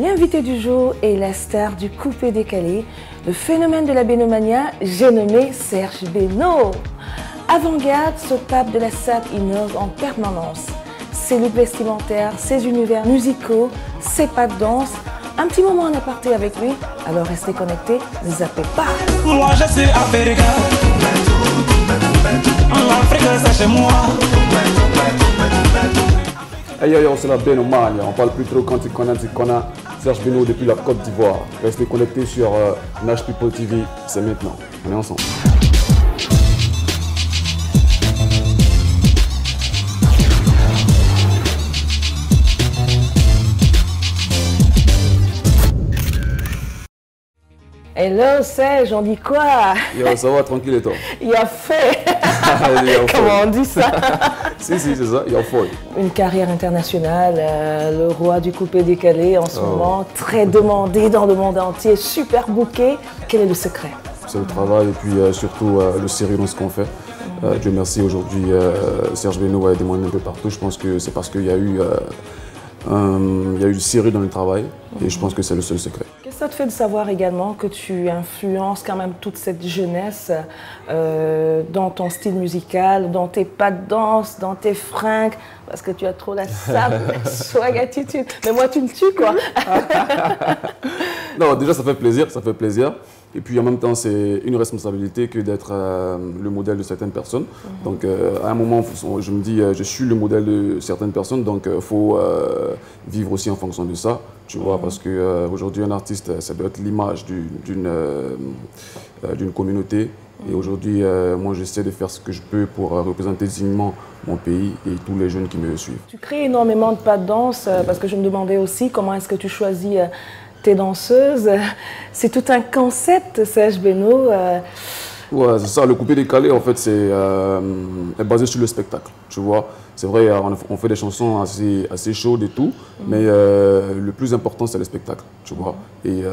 L'invité du jour est la star du coupé décalé, le phénomène de la Bénomania, j'ai nommé Serge Beno. Avant-garde, ce pape de la SAP innove en permanence. Ses looks vestimentaires, ses univers musicaux, ses pas de danse. Un petit moment en aparté avec lui, alors restez connectés, ne zappez pas. Moi je suis africain, l'Afrique c'est chez moi. Hey yo, c'est la Bénomania, on parle plus trop quand tu connais, Serge Beno depuis la Côte d'Ivoire. Restez connectés sur Nash People TV, c'est maintenant, on est ensemble. Hello Serge, on dit quoi? Yo, ça va, tranquille et toi? Il a fait. Comment on dit ça? Si, c'est ça, il a fait. Une carrière internationale, le roi du coupé décalé en ce moment, très demandé dans le monde entier, super booké. Quel est le secret? C'est le travail et puis surtout le sérieux dans ce qu'on fait. Dieu merci, aujourd'hui, Serge Beno va demander un peu partout. Je pense que c'est parce qu'il y a eu du sérieux dans le travail et je pense que c'est le seul secret. Qu'est-ce que ça te fait de savoir également que tu influences quand même toute cette jeunesse dans ton style musical, dans tes pas de danse, dans tes fringues, parce que tu as trop la sable, la swag attitude. Mais moi tu me tues quoi. Non, déjà ça fait plaisir, ça fait plaisir. Et puis en même temps, c'est une responsabilité que d'être le modèle de certaines personnes. Donc à un moment, je me dis, je suis le modèle de certaines personnes, donc il faut vivre aussi en fonction de ça, tu vois, parce qu'aujourd'hui, un artiste, ça doit être l'image d'une communauté. Et aujourd'hui, moi, j'essaie de faire ce que je peux pour représenter dignement mon pays et tous les jeunes qui me suivent. Tu crées énormément de pas de danse, parce que je me demandais aussi comment est-ce que tu choisis tes danseuses. C'est tout un concept, Serge Beno. Ouais, c'est ça. Le coupé décalé, en fait, c'est basé sur le spectacle, tu vois. C'est vrai, on fait des chansons assez chaudes et tout, mais le plus important, c'est le spectacle, tu vois. Et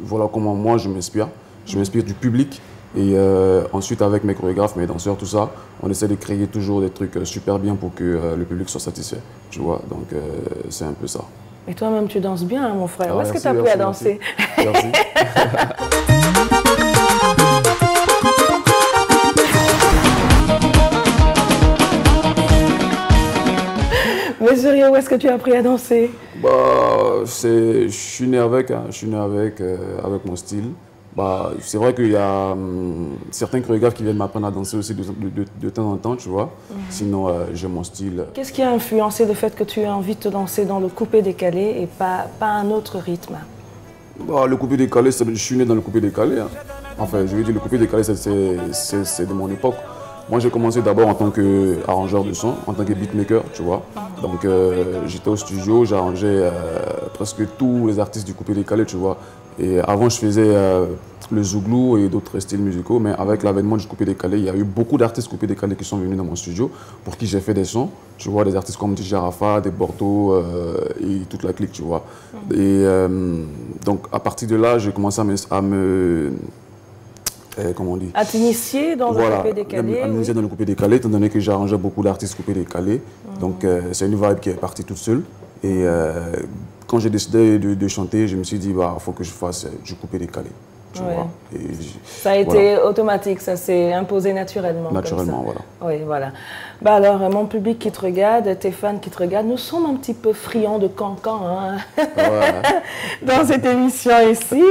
voilà comment moi, je m'inspire. Je m'inspire du public. Et ensuite, avec mes chorégraphes, mes danseurs, tout ça, on essaie de créer toujours des trucs super bien pour que le public soit satisfait, tu vois. Donc, c'est un peu ça. Et toi-même, tu danses bien, hein, mon frère. Où est-ce que tu as merci, appris à danser? Merci. Mais sérieux, où est-ce que tu as appris à danser? Bah, je suis né avec, hein, avec mon style. Bah, c'est vrai qu'il y a certains chorégraphes qui viennent m'apprendre à danser aussi de temps en temps, tu vois. Sinon, j'ai mon style. Qu'est-ce qui a influencé le fait que tu aies envie de te danser dans le coupé décalé et pas un autre rythme? Bah, le coupé décalé, je suis né dans le coupé décalé. Hein. Enfin, je veux dire, le coupé décalé, c'est de mon époque. Moi, j'ai commencé d'abord en tant qu'arrangeur de son, en tant que beatmaker, tu vois. Donc, j'étais au studio, j'arrangeais presque tous les artistes du coupé décalé, tu vois. Et avant, je faisais le zouglou et d'autres styles musicaux, mais avec l'avènement du coupé décalé, il y a eu beaucoup d'artistes coupé décalé qui sont venus dans mon studio pour qui j'ai fait des sons. Tu vois, des artistes comme DJ Rafa, des Bordeaux et toute la clique, tu vois. Et donc, à partir de là, j'ai commencé comment on dit? À t'initier dans le coupé décalé? À m'initier dans le coupé décalé, étant donné que j'arrangeais beaucoup d'artistes coupé décalé. Donc, c'est une vibe qui est partie toute seule. Et quand j'ai décidé de chanter, je me suis dit, bah, faut que je fasse du coupé décalé. Tu vois. Et ça a été automatique, ça s'est imposé naturellement. Naturellement, voilà. Oui, voilà. Bah alors, mon public qui te regarde, tes fans qui te regardent, nous sommes un petit peu friands de cancan hein, dans cette émission ici.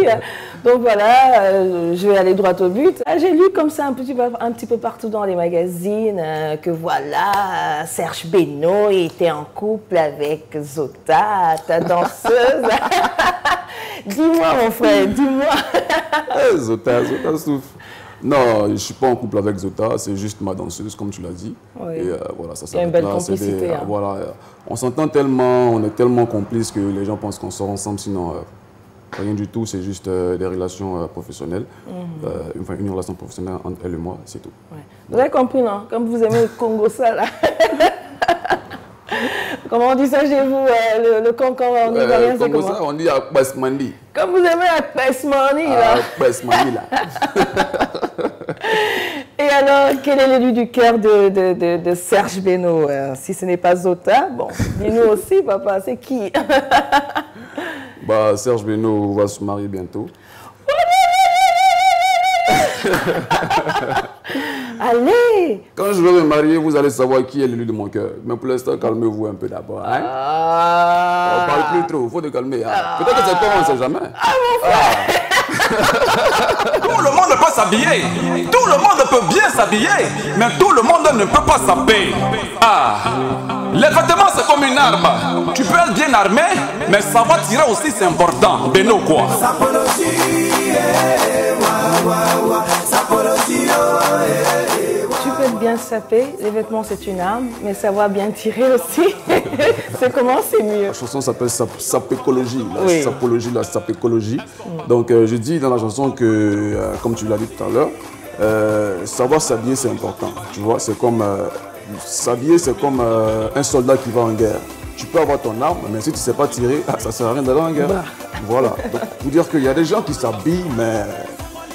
Donc voilà, je vais aller droit au but. J'ai lu comme ça un petit peu partout dans les magazines que voilà, Serge Beno était en couple avec Zota, ta danseuse. Dis-moi mon frère, dis-moi. Zota souffle. Non, je ne suis pas en couple avec Zota, c'est juste ma danseuse, comme tu l'as dit. Oui. Et voilà, ça il y a une belle complicité. Voilà, on s'entend tellement, on est tellement complices que les gens pensent qu'on sort ensemble, sinon rien du tout, c'est juste des relations professionnelles. Enfin, une relation professionnelle entre elle et moi, c'est tout. Ouais. Vous avez compris, non? Comme vous aimez le Congo, ça, là. Comment on dit ça chez vous, le cancan en ivoirien, c'est comment? Ça, on dit Akbasmandi. Comme vous aimez Akbasmandi, là. Akbasmandi, là. Et alors, quel est l'élu du cœur de Serge Beno? Si ce n'est pas Zota, bon, dis-nous aussi, papa, c'est qui? Bah, Serge Beno va se marier bientôt. Allez! Quand je vais me marier, vous allez savoir qui est l'élu de mon cœur. Mais pour l'instant, calmez-vous un peu d'abord. Hein? On parle plus trop, il faut te calmer. Hein? Peut-être que c'est toi, on ne sait jamais. Tout le monde peut s'habiller. Tout le monde peut bien s'habiller. Mais tout le monde ne peut pas s'habiller. Les vêtements, c'est comme une arme. Tu peux être bien armé, mais savoir tirer aussi, c'est important. Beno, quoi. Tu peux être bien sapé, les vêtements c'est une arme, mais savoir bien tirer aussi, c'est comment c'est mieux. La chanson s'appelle sapécologie, Oui. la sapécologie. Donc je dis dans la chanson que, comme tu l'as dit tout à l'heure, savoir s'habiller c'est important. Tu vois, c'est comme s'habiller, c'est comme un soldat qui va en guerre. Tu peux avoir ton arme, mais si tu ne sais pas tirer, ça ne sert à rien d'aller en guerre. Bah. Voilà. Donc, pour dire qu'il y a des gens qui s'habillent, mais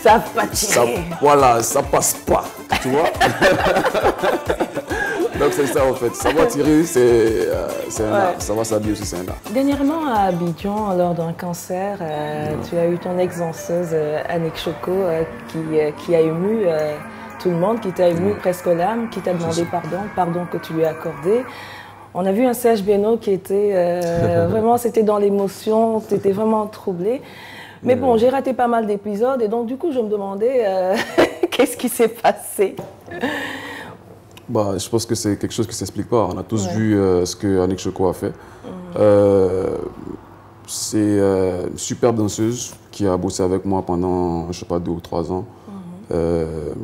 Ça va pas tirer. voilà, ça passe pas. Tu vois. Donc c'est ça en fait. Savoir tirer, c'est un art. Savoir s'habiller aussi, c'est un art. Dernièrement à Abidjan, lors d'un concert, tu as eu ton ex-danseuse Annick Choco qui a ému tout le monde, qui t'a ému presque aux larmes, qui t'a demandé pardon que tu lui as accordé. On a vu un Serge Beno qui était vraiment, c'était dans l'émotion, tu étais vraiment troublé. Mais bon, j'ai raté pas mal d'épisodes et donc du coup je me demandais qu'est-ce qui s'est passé. Bah, je pense que c'est quelque chose qui ne s'explique pas. On a tous vu ce que Annick Choco a fait. C'est une superbe danseuse qui a bossé avec moi pendant, je ne sais pas, 2 ou 3 ans.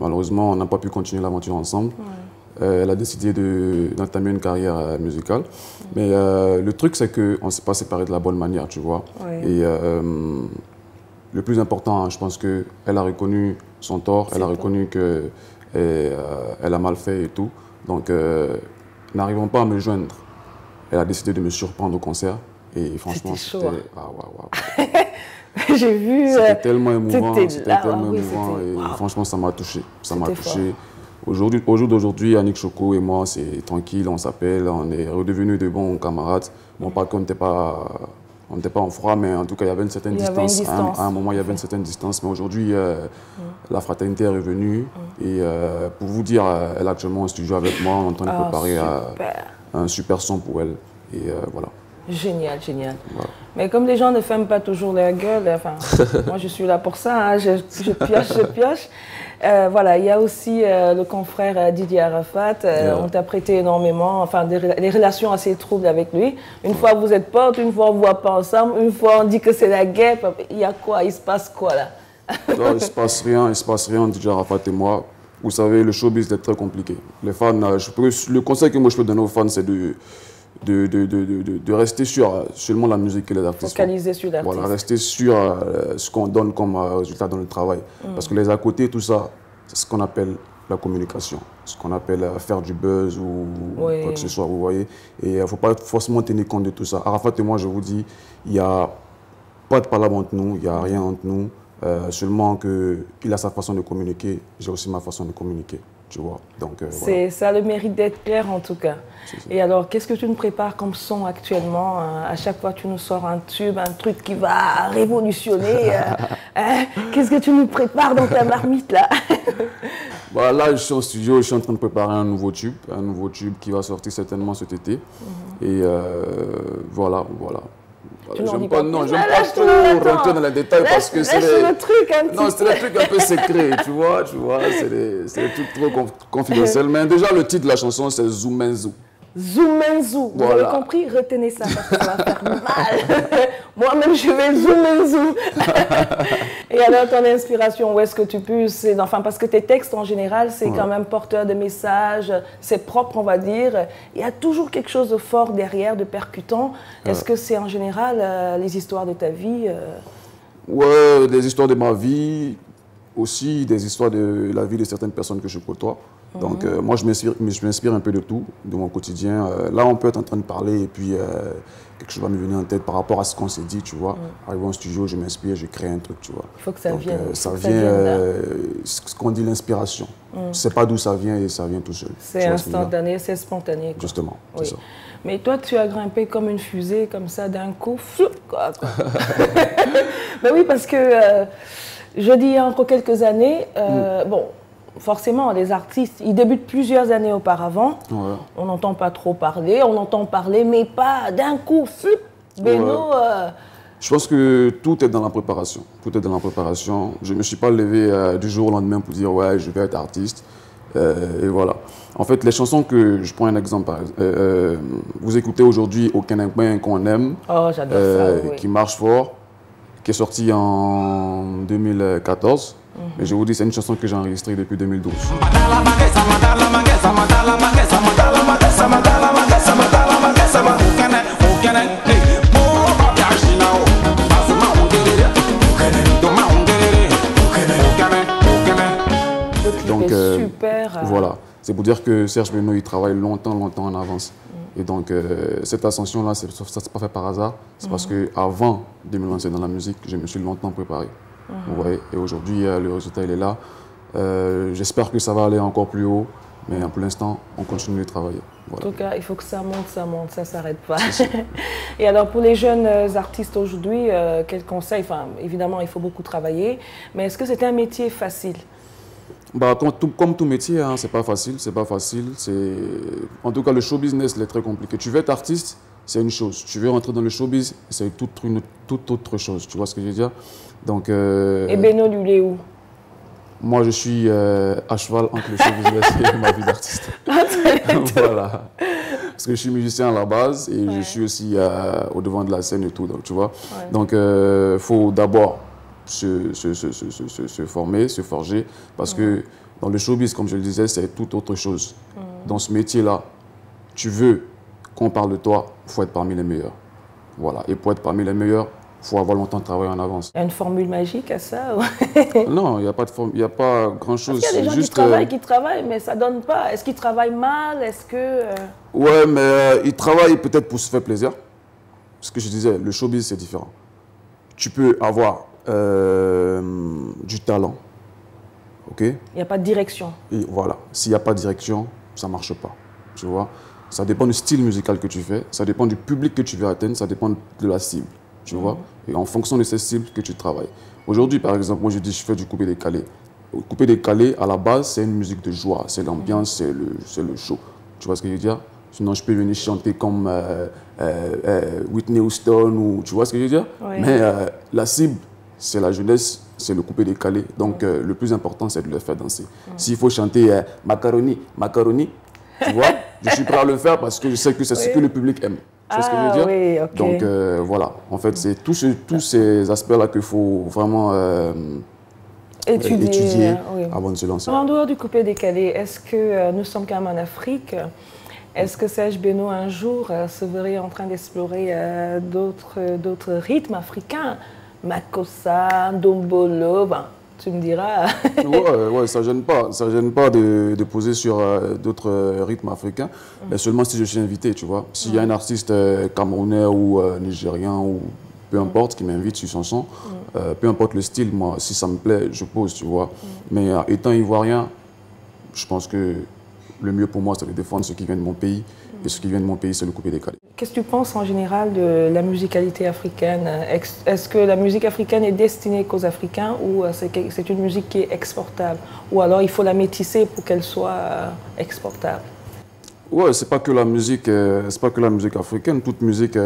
Malheureusement, on n'a pas pu continuer l'aventure ensemble. Elle a décidé d'entamer une carrière musicale. Mais le truc, c'est qu'on ne s'est pas séparés de la bonne manière, tu vois. Et le plus important, je pense qu'elle a reconnu son tort, elle a reconnu qu'elle a mal fait et tout. Donc, n'arrivant pas à me joindre, elle a décidé de me surprendre au concert. Et franchement, c'était... J'ai vu... C'était tellement émouvant, et Wow. franchement, ça m'a touché. Ça m'a touché. Au jour d'aujourd'hui, Annick Choco et moi, c'est tranquille, on s'appelle, on est redevenus de bons camarades. Bon, pas qu'on n'était pas... On n'était pas en froid, mais en tout cas, il y avait une certaine distance. À un moment, il y avait une certaine distance. Mais aujourd'hui, la fraternité est revenue. Et pour vous dire, elle est actuellement en studio avec moi. On est en train de préparer un super son pour elle. Et voilà. Génial, génial. Voilà. Mais comme les gens ne ferment pas toujours leur gueule, enfin, moi je suis là pour ça, hein, je pioche. Voilà, il y a aussi le confrère Didier Arafat, on t'a prêté énormément, enfin des relations assez troubles avec lui. Une fois vous êtes potes, une fois on ne voit pas ensemble, une fois on dit que c'est la guerre, il y a quoi, il se passe quoi là? Non, il ne se passe rien, Didier Arafat et moi. Vous savez, le showbiz est très compliqué. Les fans, le conseil que moi je peux donner aux fans, c'est de rester sur seulement la musique et les artistes. Focaliser sur l'artiste. Voilà, rester sur ce qu'on donne comme résultat dans le travail. Parce que les à côté, tout ça, c'est ce qu'on appelle la communication. Ce qu'on appelle faire du buzz ou quoi que ce soit, vous voyez. Et il ne faut pas forcément tenir compte de tout ça. Arafat et moi, je vous dis, il n'y a pas de palabre entre nous, il n'y a rien entre nous. Seulement qu'il a sa façon de communiquer, j'ai aussi ma façon de communiquer. Tu vois. Donc, voilà. Ça a le mérite d'être clair en tout cas. Et alors, qu'est-ce que tu nous prépares comme son actuellement? À chaque fois, tu nous sors un tube, un truc qui va révolutionner. Qu'est-ce que tu nous prépares dans ta marmite là? Bah, là, je suis en studio, je suis en train de préparer un nouveau tube qui va sortir certainement cet été. Et voilà. J'aime pas trop rentrer dans les détails parce que c'est des trucs un peu secrets, tu vois, c'est des trucs trop confidentiels. Mais déjà, le titre de la chanson, c'est Zoumenzou. Zoumenzou, vous voilà. avez compris? Retenez ça parce que ça va faire mal. Moi-même, je vais Zoumenzou. Et alors, ton inspiration, où est-ce que tu puisses? Enfin, parce que tes textes, en général, c'est quand même porteur de messages, c'est propre, on va dire. Il y a toujours quelque chose de fort derrière, de percutant. Est-ce que c'est en général les histoires de ta vie? Ouais, des histoires de ma vie, aussi des histoires de la vie de certaines personnes que je côtoie. Donc moi, je m'inspire un peu de tout, de mon quotidien. Là, on peut être en train de parler et puis quelque chose va me venir en tête par rapport à ce qu'on s'est dit, tu vois. Arrivé en studio, je m'inspire, je crée un truc, tu vois. Il faut que ça Donc, vienne. Ça vient, ce qu'on dit l'inspiration. Je ne sais pas d'où ça vient et ça vient tout seul. C'est instantané, c'est spontané. Quoi. Justement, c'est ça. Mais toi, tu as grimpé comme une fusée, comme ça, d'un coup. Quoi. Ben oui, parce que je dis il y a encore quelques années, bon, forcément, les artistes, ils débutent plusieurs années auparavant. Ouais. On n'entend pas trop parler, on entend parler, mais pas d'un coup. Beno. Je pense que tout est dans la préparation. Tout est dans la préparation. Je ne me suis pas levé du jour au lendemain pour dire ouais, je vais être artiste. Et voilà. En fait, les chansons que je prends un exemple, vous écoutez aujourd'hui Aucun Incroyant qu'on aime, qui marche fort, qui est sorti en 2014. Et je vous dis, c'est une chanson que j'ai enregistrée depuis 2012. Donc, super. Voilà. C'est pour dire que Serge Beno, il travaille longtemps en avance. Et donc, cette ascension-là, ça c'est pas fait par hasard. C'est parce qu'avant de me lancer dans la musique, je me suis longtemps préparé. Vous voyez. Et aujourd'hui, le résultat, il est là. J'espère que ça va aller encore plus haut. Mais pour l'instant, on continue de travailler. Voilà. En tout cas, il faut que ça monte, ça ne s'arrête pas. Et alors, pour les jeunes artistes aujourd'hui, quels conseils? Enfin, évidemment, il faut beaucoup travailler. Mais est-ce que c'est un métier facile? Bah, comme tout métier, hein, c'est pas facile, c'est pas facile. En tout cas, le show business, il est très compliqué. Tu veux être artiste, c'est une chose. Tu veux rentrer dans le showbiz, c'est toute autre chose. Tu vois ce que je veux dire? Donc, et Beno, lui, il est où? Moi, je suis à cheval entre le show business et ma vie d'artiste. Voilà. Parce que je suis musicien à la base et je suis aussi au devant de la scène et tout. Donc, tu vois. Donc, faut d'abord se former, se forger, parce que dans le showbiz, comme je le disais, c'est toute autre chose. Dans ce métier-là, tu veux qu'on parle de toi, il faut être parmi les meilleurs. Voilà. Et pour être parmi les meilleurs, il faut avoir longtemps de travail en avance. Il y a une formule magique à ça? Non, il n'y a pas grand-chose. Il y a des gens qui travaillent, mais ça ne donne pas. Est-ce qu'ils travaillent mal? Est-ce que... Ouais, mais ils travaillent peut-être pour se faire plaisir. Ce que je disais, le showbiz, c'est différent. Tu peux avoir du talent, ok? Il n'y a pas de direction. Et voilà, s'il n'y a pas de direction, ça ne marche pas, tu vois? Ça dépend du style musical que tu fais, ça dépend du public que tu veux atteindre, ça dépend de la cible, tu vois? Et en fonction de ces cibles que tu travailles. Aujourd'hui, par exemple, moi je dis je fais du coupé-décalé. Coupé-décalé, à la base, c'est une musique de joie, c'est l'ambiance, c'est le show. Tu vois ce que je veux dire? Sinon, je peux venir chanter comme Whitney Houston, ou tu vois ce que je veux dire? Mais la cible, c'est la jeunesse, c'est le coupé-décalé. Donc, le plus important, c'est de le faire danser. S'il faut chanter macaroni, macaroni, tu vois, je suis prêt à le faire parce que je sais que c'est ce que le public aime. Tu vois ce que je veux dire? Oui, okay. Donc, voilà. En fait, c'est tous ces aspects-là qu'il faut vraiment étudier avant de se lancer. En dehors du coupé-décalé, est-ce que nous sommes quand même en Afrique? Est-ce que Serge Beno, un jour, se verrait en train d'explorer d'autres rythmes africains? Makossa, Dombolo, ben, tu me diras. Ouais, ça ne gêne pas. Ça gêne pas de poser sur d'autres rythmes africains, mais seulement si je suis invité, tu vois. S'il y a un artiste camerounais ou nigérien ou peu importe qui m'invite sur son son, peu importe le style, moi, si ça me plaît, je pose, tu vois. Mais étant ivoirien, je pense que le mieux pour moi, c'est de défendre ce qui vient de mon pays. Et ce qui vient de mon pays, c'est le coupé-décalé. Qu'est-ce que tu penses en général de la musicalité africaine? Est-ce que la musique africaine est destinée qu'aux Africains ou c'est une musique qui est exportable? Ou alors il faut la métisser pour qu'elle soit exportable? Ouais, c'est pas que la musique africaine. Toute musique,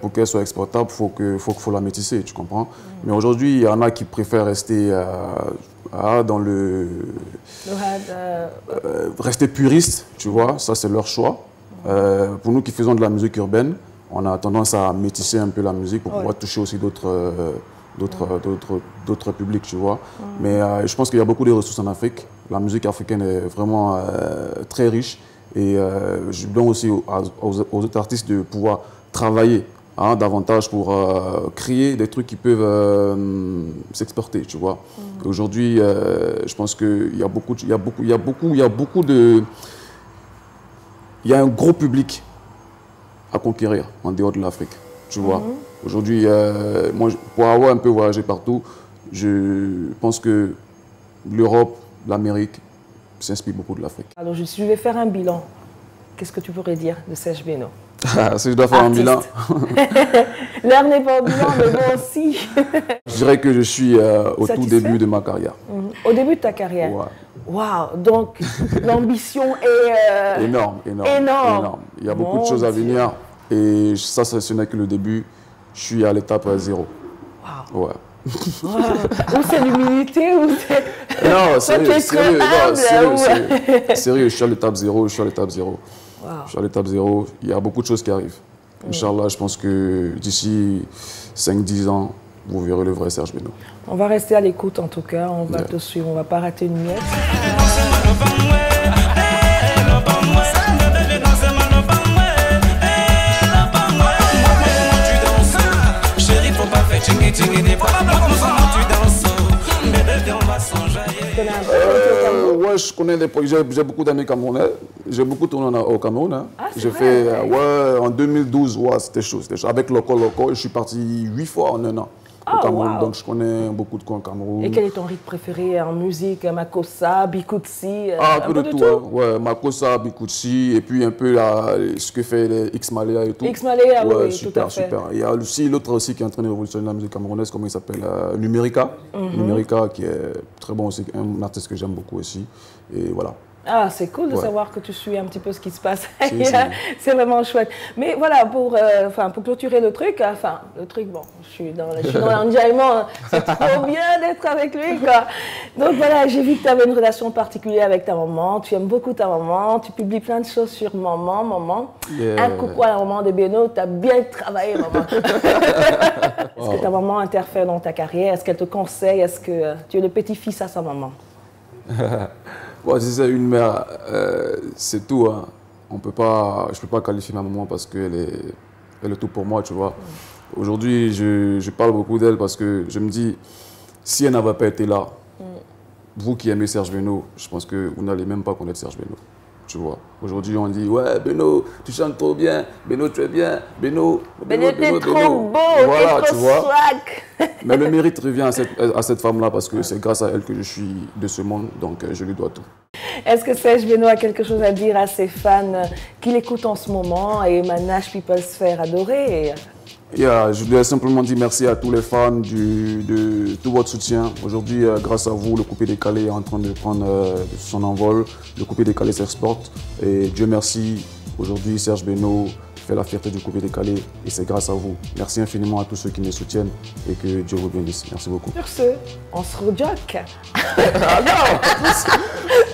pour qu'elle soit exportable, faut la métisser, tu comprends? Mais aujourd'hui, il y en a qui préfèrent rester dans rester puriste, tu vois, ça c'est leur choix. Pour nous qui faisons de la musique urbaine, on a tendance à métisser un peu la musique pour pouvoir toucher aussi d'autres publics, tu vois. Mais je pense qu'il y a beaucoup de ressources en Afrique. La musique africaine est vraiment très riche et je donne aussi aux autres artistes de pouvoir travailler hein, davantage pour créer des trucs qui peuvent s'exporter, tu vois. Aujourd'hui, je pense qu'il y a un gros public à conquérir en dehors de l'Afrique, tu vois. Aujourd'hui, moi, pour avoir un peu voyagé partout, je pense que l'Europe, l'Amérique s'inspire beaucoup de l'Afrique. Alors, je vais faire un bilan. Qu'est-ce que tu pourrais dire de Serge Beno? Si je dois faire un bilan. L'heure n'est pas au bilan, mais bon aussi. Je dirais que je suis au tout début de ma carrière. Au début de ta carrière? Ouais. Waouh, donc l'ambition est... Énorme. Il y a beaucoup de choses à venir et ça, ce n'est que le début. Je suis à l'étape 0. Waouh. Ouais. Wow. Ou c'est l'humilité ou c'est... Non, sérieux, je suis à l'étape 0, Je suis à l'étape 0. Il y a beaucoup de choses qui arrivent. Inch'Allah, je pense que d'ici 5-10 ans, vous verrez le vrai Serge Beno. On va rester à l'écoute en tout cas, on va te suivre, on ne va pas rater une miette. Ouais, je connais j'ai beaucoup d'amis camerounais. J'ai beaucoup tourné au Cameroun. Hein. Ah, j'ai fait, en 2012, ouais, c'était chaud. Avec Loco, je suis parti 8 fois en un an au Cameroun. Wow. Donc je connais beaucoup de coins au Cameroun. Et quel est ton rythme préféré en musique? Makossa, Bikutsi? Un peu de tout. Hein. Ouais, Makossa, Bikutsi, et puis un peu ce que fait les X-Malea et tout. X-Malea, ouais, oui, super, tout à fait. Super. Il y a aussi l'autre aussi qui est en train de révolutionner la musique camerounaise, comment il s'appelle, Numérica. Numérica, qui est très bon aussi, un artiste que j'aime beaucoup aussi. Et voilà. Ah, c'est cool de savoir que tu suis un petit peu ce qui se passe. Si. C'est vraiment chouette. Mais voilà, pour clôturer le truc, bon, je suis dans l'enjaillement. C'est trop bien d'être avec lui, quoi. Donc voilà, j'ai vu que tu avais une relation particulière avec ta maman. Tu aimes beaucoup ta maman. Tu publies plein de choses sur maman. Yeah. Un coucou à la maman de Beno. Tu as bien travaillé, maman. Est-ce que ta maman interfère dans ta carrière? Est-ce qu'elle te conseille? Est-ce que tu es le petit-fils à sa maman? Bon, si c'est une mère, c'est tout. Hein. Je ne peux pas qualifier ma maman parce qu'elle est tout pour moi, tu vois. Aujourd'hui, je parle beaucoup d'elle parce que je me dis, si elle n'avait pas été là, vous qui aimez Serge Beno, je pense que vous n'allez même pas connaître Serge Beno. Tu vois. Aujourd'hui, on dit, ouais, Beno, tu chantes trop bien, Beno, tu es bien, Beno, t'es trop beau, voilà, t'es trop swag. Mais le mérite revient à cette femme-là parce que c'est grâce à elle que je suis de ce monde, donc je lui dois tout. Est-ce que Serge Beno a quelque chose à dire à ses fans qui l'écoutent en ce moment et Manache People se faire adorer? Je voulais simplement dire merci à tous les fans de tout votre soutien. Aujourd'hui, grâce à vous, le coupé décalé est en train de prendre son envol. Le coupé décalé s'exporte et Dieu merci, aujourd'hui Serge Beno fait la fierté du coupé décalé et c'est grâce à vous. Merci infiniment à tous ceux qui me soutiennent et que Dieu vous bénisse. Merci beaucoup. Sur ce, on se rejoque. Ah non,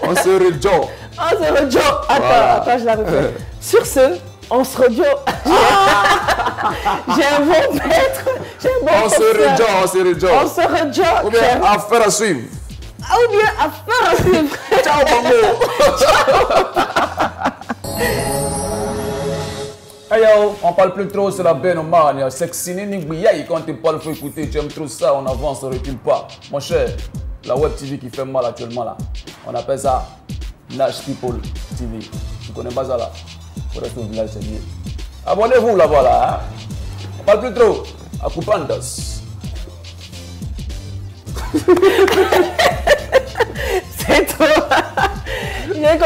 on se rejoque. On se rejoque. Attends, je la refais. Sur ce, on se rejoque. J'ai un bon maître. On se rejoque. Ou bien affaire à suivre. Ou bien affaire à suivre. Ciao, maman. Hey yo, on parle plus trop, c'est la Benomania. Sexy Ningouyaï, quand tu parles, faut écouter. Tu aimes trop ça, on avance, on recule pas. Mon cher, la web TV qui fait mal actuellement là, on appelle ça Nash People TV. Tu connais pas ça là? Faut rester au village, c'est mieux. Abonnez-vous là-bas là. Hein? On parle plus trop. À Coupandas. C'est trop. J'ai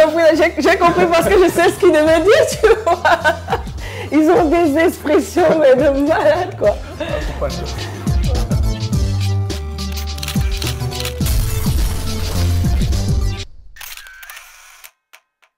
compris parce que je sais ce qu'ils devaient dire, tu vois. Ils ont des expressions mais de malade quoi.